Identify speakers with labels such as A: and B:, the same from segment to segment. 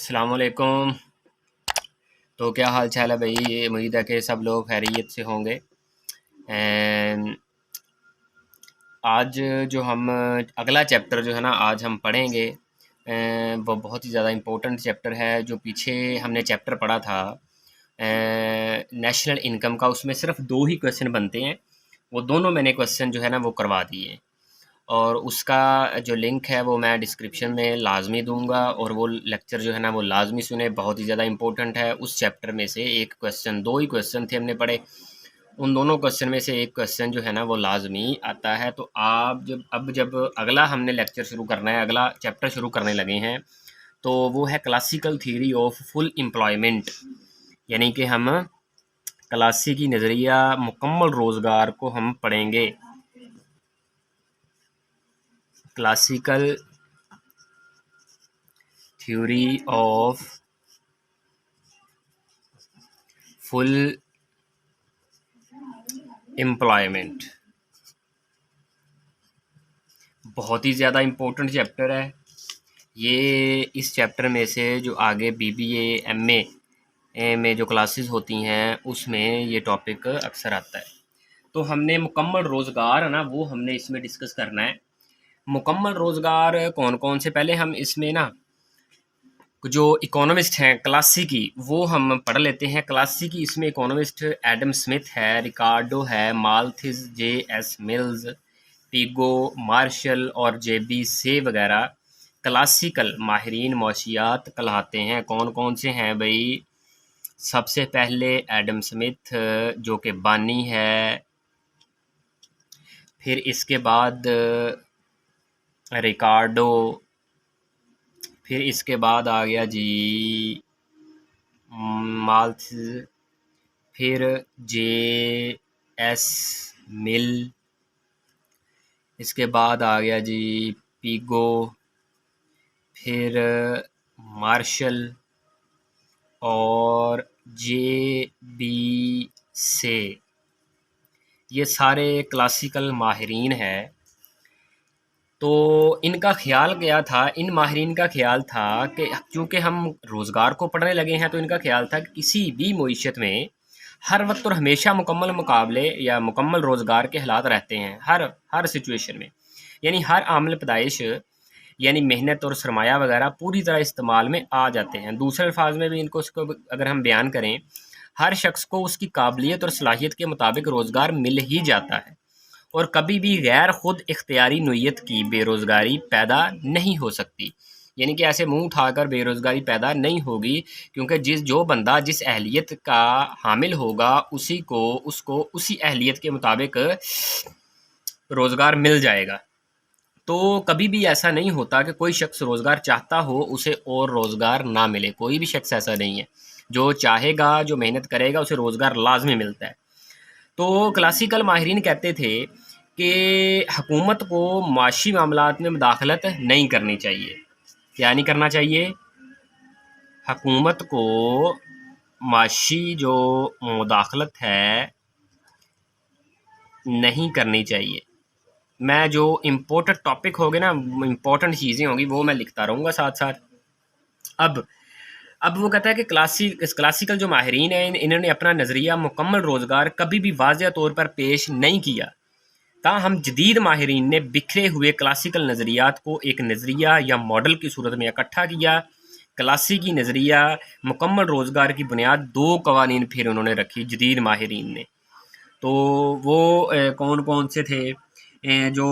A: अस्सलाम वालेकुम। तो क्या हाल चाल है भाई? ये उम्मीद है कि सब लोग खैरियत से होंगे। एंड आज जो हम अगला चैप्टर जो है ना आज हम पढ़ेंगे, वो बहुत ही ज़्यादा इम्पोर्टेंट चैप्टर है। जो पीछे हमने चैप्टर पढ़ा था नेशनल इनकम का, उसमें सिर्फ दो ही क्वेश्चन बनते हैं। वो दोनों मैंने क्वेश्चन जो है ना वो करवा दिए, और उसका जो लिंक है वो मैं डिस्क्रिप्शन में लाजमी दूंगा। और वो लेक्चर जो है ना वो लाजमी सुने, बहुत ही ज़्यादा इंपॉर्टेंट है। उस चैप्टर में से एक क्वेश्चन, दो ही क्वेश्चन थे हमने पढ़े, उन दोनों क्वेश्चन में से एक क्वेश्चन जो है ना वो लाजमी आता है। तो आप जब अगला हमने लेक्चर शुरू करना है, अगला चैप्टर शुरू करने लगे हैं, तो वो है classical theory of full employment. यानी कि हम क्लासिकी नज़रिया मुकम्मल रोज़गार को हम पढ़ेंगे। Classical theory of full employment बहुत ही ज़्यादा इम्पोर्टेंट चैप्टर है ये। इस चैप्टर में से जो आगे बीबीए एमए में जो क्लासेस होती हैं उसमें ये टॉपिक अक्सर आता है। तो हमने मुकम्मल रोज़गार है ना वो हमने इसमें डिस्कस करना है। मुकम्मल रोज़गार कौन कौन से, पहले हम इसमें ना जो इकोनॉमिस्ट हैं क्लासिकी वो हम पढ़ लेते हैं। क्लासिकी इसमें इकोनॉमिस्ट एडम स्मिथ है, रिकार्डो है, माल्थिस, जे एस मिल्स, पीगो, मार्शल और जे बी से वगैरह क्लासिकल माहिरीन मौशियात कहलाते हैं। कौन कौन से हैं भाई? सबसे पहले एडम स्मिथ जो कि बानी है, फिर इसके बाद रिकार्डो, फिर इसके बाद आ गया जी माल्थिस, फिर जे एस मिल, इसके बाद आ गया जी पीगो, फिर मार्शल और जे बी से। ये सारे क्लासिकल माहिरीन हैं। तो इनका ख्याल क्या था? इन माहिरीन का ख्याल था कि चूँकि हम रोज़गार को पढ़ने लगे हैं, तो इनका ख्याल था कि किसी भी मईशत में हर वक्त और हमेशा मुकम्मल मुकाबले या मुकम्मल रोज़गार के हालात रहते हैं, हर हर सिचुएशन में। यानी हर आमल पैदाइश यानी मेहनत और सरमाया वगैरह पूरी तरह इस्तेमाल में आ जाते हैं। दूसरे अल्फाज में भी इनको इसको अगर हम बयान करें, हर शख्स को उसकी काबिलियत और सलाहियत के मुताबिक रोज़गार मिल ही जाता है, और कभी भी गैर खुद इख्तियारी नोयत की बेरोज़गारी पैदा नहीं हो सकती। यानी कि ऐसे मुंह उठाकर बेरोज़गारी पैदा नहीं होगी, क्योंकि जो बंदा जिस अहलियत का हामिल होगा उसी को उसको उसी अहलियत के मुताबिक रोज़गार मिल जाएगा। तो कभी भी ऐसा नहीं होता कि कोई शख्स रोज़गार चाहता हो उसे और रोज़गार ना मिले। कोई भी शख्स ऐसा नहीं है। जो चाहेगा, जो मेहनत करेगा, उसे रोज़गार लाजमी मिलता है। तो क्लासिकल माहिरीन कहते थे कि हुकूमत को माशी मामलात में मुदाखलत नहीं करनी चाहिए। क्या नहीं करना चाहिए? हुकूमत को माशी जो मुदाखलत है नहीं करनी चाहिए। मैं जो इम्पोर्टेंट टॉपिक होंगे ना, इम्पोर्टेंट चीज़ें होंगी, वो मैं लिखता रहूँगा साथ साथ। अब वो कहता है कि क्लासिकल जो माहिरीन हैं इन्होंने अपना नज़रिया मुकम्मल रोज़गार कभी भी वाज़ेह तौर पर पेश नहीं किया। ताहम जदीद माहिरीन ने बिखरे हुए क्लासिकल नज़रियात को एक नज़रिया या मॉडल की सूरत में इकट्ठा किया। क्लासिकी नज़रिया मुकम्मल रोज़गार की बुनियाद दो कवानीन फिर उन्होंने रखी जदीद माहिरीन ने। तो वो कौन कौन से थे? जो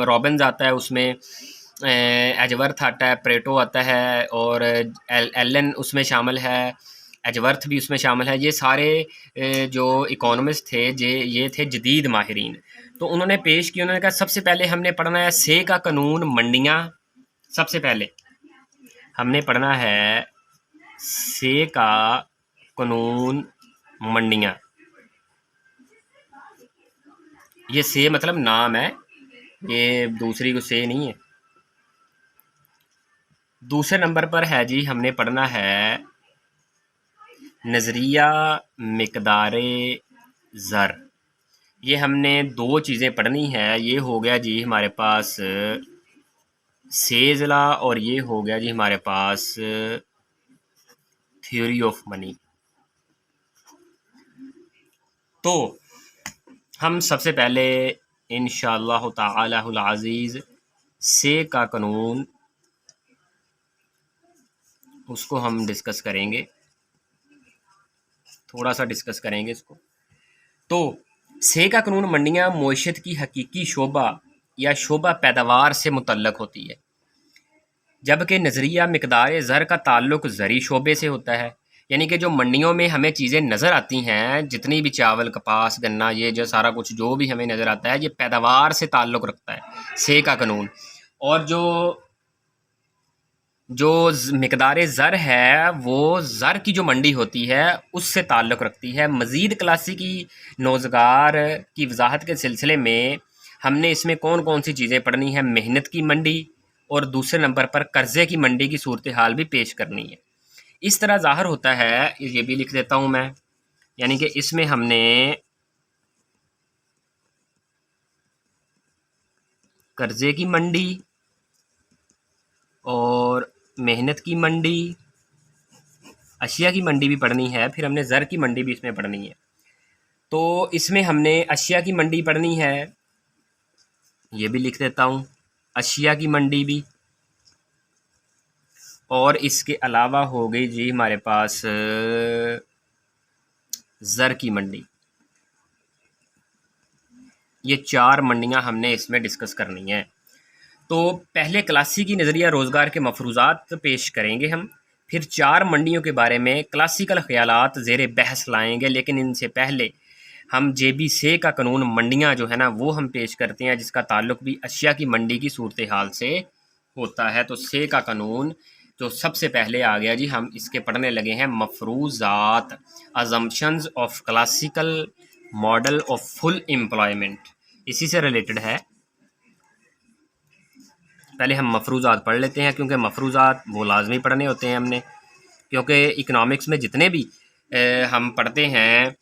A: रॉबिन्स आता है उसमें, एजवर्थ आता है, प्रेटो आता है, और एलन उसमें शामिल है, एजवर्थ भी उसमें शामिल है। ये सारे जो इकोनॉमिस्ट थे ये थे जदीद माहिरीन। तो उन्होंने पेश किया, उन्होंने कहा सबसे पहले हमने पढ़ना है से का कानून मंडियाँ। सबसे पहले हमने पढ़ना है से का कानून मंडियाँ। ये से मतलब नाम है, ये दूसरी को से नहीं है। दूसरे नंबर पर है जी, हमने पढ़ना है नज़रिया मिकदारे ज़र। ये हमने दो चीज़ें पढ़नी है। ये हो गया जी हमारे पास सेजला, और ये हो गया जी हमारे पास थ्योरी ऑफ मनी। तो हम सबसे पहले इंशाअल्लाह ताला अल अज़ीज़ से का कानून उसको हम डिस्कस करेंगे, थोड़ा सा डिस्कस करेंगे इसको। तो से का कानून मंडियाँ मईशत की हकीकी शोबा या शोबा पैदावार से मुतल्लक होती है, जबकि नज़रिया मिकदार ज़र का ताल्लुक ज़री शोबे से होता है। यानी कि जो मंडियों में हमें चीज़ें नज़र आती हैं, जितनी भी चावल, कपास, गन्ना, ये जो सारा कुछ जो भी हमें नज़र आता है, ये पैदावार से ताल्लुक़ रखता है से का कानून। और जो मिकदार ज़र है वो ज़र की जो मंडी होती है उससे ताल्लुक़ रखती है। मज़ीद क्लासिकी नौज़गार की वजाहत के सिलसिले में हमने इसमें कौन कौन सी चीज़ें पढ़नी है। मेहनत की मंडी और दूसरे नंबर पर कर्ज़े की मंडी की सूरत हाल भी पेश करनी है। इस तरह ज़ाहिर होता है, ये भी लिख देता हूँ मैं, यानी कि इसमें हमने कर्ज़े की मंडी और मेहनत की मंडी, अशिया की मंडी भी पढ़नी है, फिर हमने ज़र की मंडी भी इसमें पढ़नी है। तो इसमें हमने अशिया की मंडी पढ़नी है, ये भी लिख देता हूँ, अशिया की मंडी भी। और इसके अलावा हो गई जी हमारे पास ज़र की मंडी। ये 4 मंडियाँ हमने इसमें डिस्कस करनी है। तो पहले क्लासिकी नज़रिया रोज़गार के मफरूज़ात पेश करेंगे हम, फिर 4 मंडियों के बारे में क्लासिकल ख़यालात ज़ेर बहस लाएंगे। लेकिन इनसे पहले हम जेबी से का कानून मंडियाँ जो है ना वो हम पेश करते हैं, जिसका ताल्लुक़ भी अशिया की मंडी की सूरत हाल से होता है। तो से का कानून जो सबसे पहले आ गया जी, हम इसके पढ़ने लगे हैं मफरूज़ात, assumptions of classical model of full employment, इसी से रिलेटेड है। पहले हम मफरूज़ात पढ़ लेते हैं, क्योंकि मफरूज़ात वो लाजमी पढ़ने होते हैं हमने, क्योंकि इकनॉमिक्स में जितने भी हम पढ़ते हैं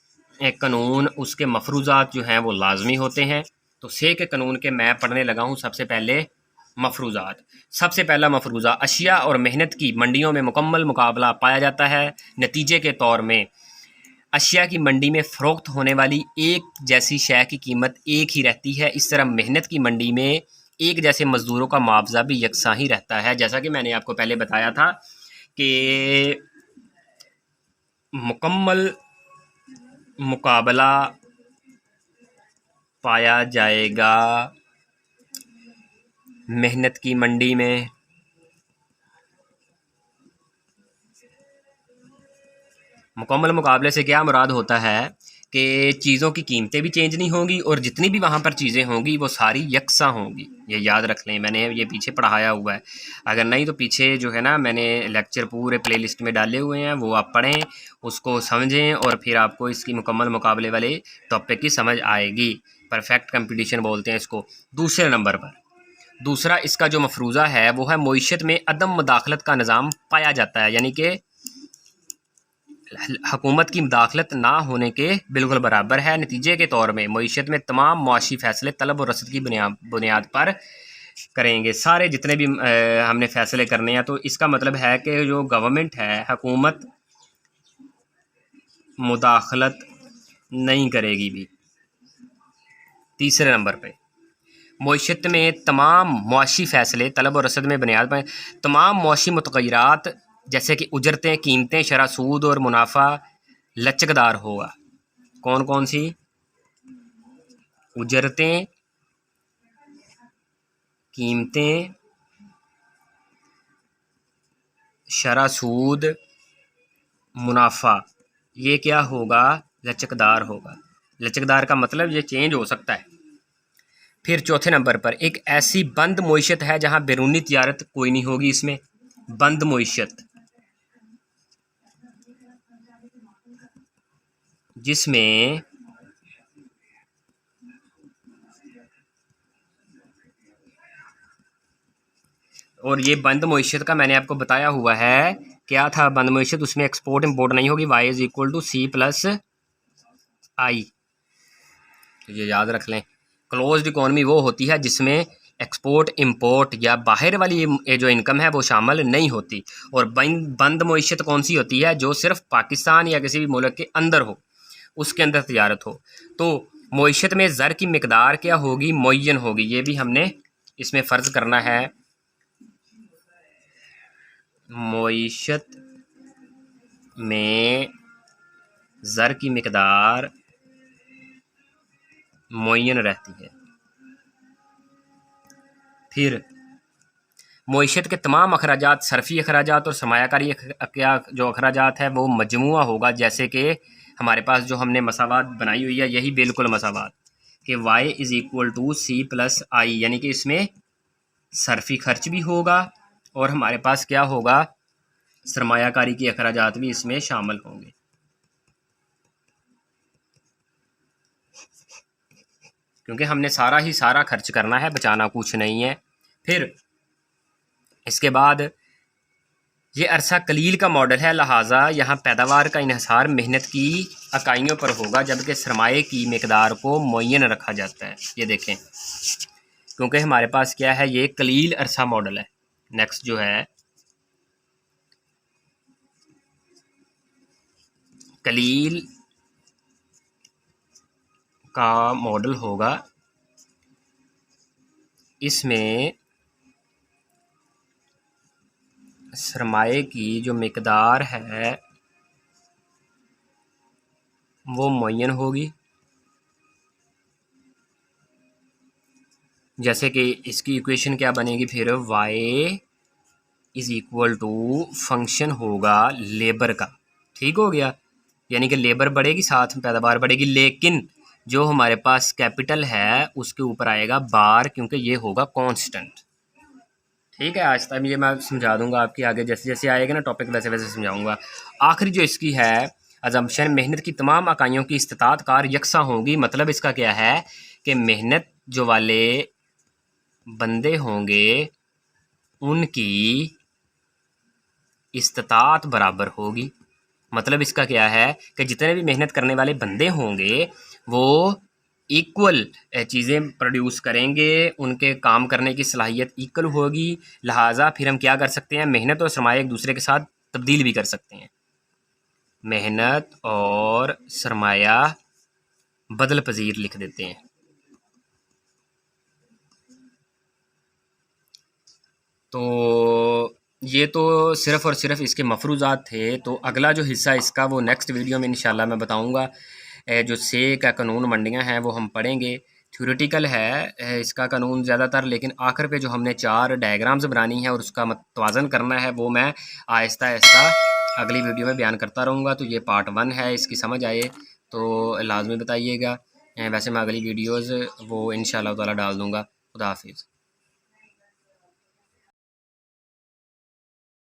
A: कानून, उसके मफरूज़ात जो हैं वो लाजमी होते हैं। तो से के कानून के मैं पढ़ने लगा हूँ सबसे पहले मफरूज़ात। सबसे पहला मफरूज़ा, अशिया और मेहनत की मंडियों में मुकम्मल मुकाबला पाया जाता है। नतीजे के तौर में अशिया की मंडी में फ़रोख्त होने वाली एक जैसी शय की कीमत एक ही रहती है। इस तरह मेहनत की मंडी में एक जैसे मज़दूरों का मुआवजा भी यकसा ही रहता है। जैसा कि मैंने आपको पहले बताया था कि मुकम्मल मुकाबला पाया जाएगा मेहनत की मंडी में। मुकम्मल मुकाबले से क्या मुराद होता है कि चीज़ों की कीमतें भी चेंज नहीं होंगी और जितनी भी वहाँ पर चीज़ें होंगी वो सारी यकसा होंगी। ये याद रख लें, मैंने ये पीछे पढ़ाया हुआ है। अगर नहीं तो पीछे जो है ना मैंने लेक्चर पूरे प्लेलिस्ट में डाले हुए हैं, वो आप पढ़ें, उसको समझें और फिर आपको इसकी मुकम्मल मुकाबले वाले टॉपिक की समझ आएगी। परफेक्ट कंपटीशन बोलते हैं इसको। दूसरे नंबर पर दूसरा इसका जो मफरूज़ा है वो है मईशत में अदम मुदाखलत का निज़ाम पाया जाता है, यानी कि हुकूमत की मुदाखलत ना होने के बिल्कुल बराबर है। नतीजे के तौर में मईशत में तमाम मुआशी फ़ैसले तलब और रसद की बुनियाद पर करेंगे। सारे जितने भी हमने फ़ैसले करने हैं, तो इसका मतलब है कि जो गवर्नमेंट है, हुकूमत मुदाखलत नहीं करेगी भी। तीसरे नंबर पे मईशत में तमाम मुआशी फ़ैसले तलब और रसद में बुनियाद पर तमाम मुआशी मुतग़य्यरात जैसे कि उजरतें, कीमतें, शरह सूद और मुनाफा लचकदार होगा। कौन कौन सी? उजरतें, कीमतें, शरह सूद, मुनाफा, ये क्या होगा? लचकदार होगा। लचकदार का मतलब ये चेंज हो सकता है। फिर चौथे नंबर पर एक ऐसी बंद मईशत है जहाँ बैरूनी तिजारत कोई नहीं होगी। इसमें बंद मईशत जिसमें और ये बंद मईशत का मैंने आपको बताया हुआ है क्या था बंद मईशत, उसमें एक्सपोर्ट इंपोर्ट नहीं होगी। y is equal to C plus I, ये याद रख लें। क्लोज्ड इकोनॉमी वो होती है जिसमें एक्सपोर्ट इंपोर्ट या बाहर वाली ये जो इनकम है वो शामिल नहीं होती। और बंद मईशत कौन सी होती है? जो सिर्फ पाकिस्तान या किसी भी मुल्क के अंदर हो, उसके अंदर तजारत हो। तो मईशत में ज़र की मिकदार क्या होगी? मुअय्यन होगी। ये भी हमने इसमें फ़र्ज़ करना है। मईशत में ज़र की मिकदार मुअय्यन रहती है। फिर मईशत के तमाम अखराजात, सरफ़ी अखराजात और सरमायाकारी जो अखराजात है वो मजमुआ होगा। जैसे कि हमारे पास जो हमने मसावात बनाई हुई है, यही बिल्कुल मसावात कि y = C+I, यानी कि इसमें सरफ़ी खर्च भी होगा और हमारे पास क्या होगा? सरमायाकारी के अखराजात भी इसमें शामिल होंगे। क्योंकि हमने सारा ही सारा खर्च करना है, बचाना कुछ नहीं है। फिर इसके बाद ये अरसा कलील का मॉडल है, लिहाजा यहाँ पैदावार का इन्हिसार मेहनत की इकाइयों पर होगा, जबकि सरमाए की मिकदार को मुअय्यन रखा जाता है। ये देखें, क्योंकि हमारे पास क्या है? ये कलील अरसा मॉडल है। नेक्स्ट जो है कलील का मॉडल होगा, इसमें सरमाए की जो मिकदार है वो मुअय्यन होगी। जैसे कि इसकी इक्वेशन क्या बनेगी? फिर y = फंक्शन होगा लेबर का। ठीक हो गया, यानी कि लेबर बढ़ेगी, साथ में पैदावार बढ़ेगी, लेकिन जो हमारे पास कैपिटल है उसके ऊपर आएगा बार, क्योंकि ये होगा कांस्टेंट। ठीक है, आज तक ये मैं समझा दूंगा आपकी आगे, जैसे जैसे आएगा ना टॉपिक वैसे वैसे समझाऊंगा। आखिरी जो इसकी है अजम्पशन, मेहनत की तमाम इकाइयों की इस्तिताअत कार यकसा होंगी। मतलब इसका क्या है कि मेहनत जो वाले बंदे होंगे उनकी इस्तिताअत बराबर होगी। मतलब इसका क्या है कि जितने भी मेहनत करने वाले बंदे होंगे वो इक्वल चीज़ें प्रोड्यूस करेंगे, उनके काम करने की सलाहियत इक्वल होगी। लिहाजा फिर हम क्या कर सकते हैं? मेहनत और सरमाया एक दूसरे के साथ तब्दील भी कर सकते हैं। मेहनत और सरमाया बदल पजीर लिख देते हैं। तो ये तो सिर्फ़ और सिर्फ इसके मफरूज़ात थे। तो अगला जो हिस्सा इसका वो नेक्स्ट वीडियो में इंशाल्लाह मैं बताऊंगा। जो से का कानून मंडियां हैं वो हम पढ़ेंगे। थ्योरेटिकल है इसका कानून ज़्यादातर, लेकिन आखिर पे जो हमने 4 डायग्राम्स बनानी है और उसका मतवाज़न करना है वो मैं आहिस्ता आहिस्ता अगली वीडियो में बयान करता रहूँगा। तो ये पार्ट 1 है, इसकी समझ आए तो लाजमी बताइएगा। वैसे मैं अगली वीडियोज़ वो इंशाल्लाह ताला डाल दूँगा। खुदा हाफिज़।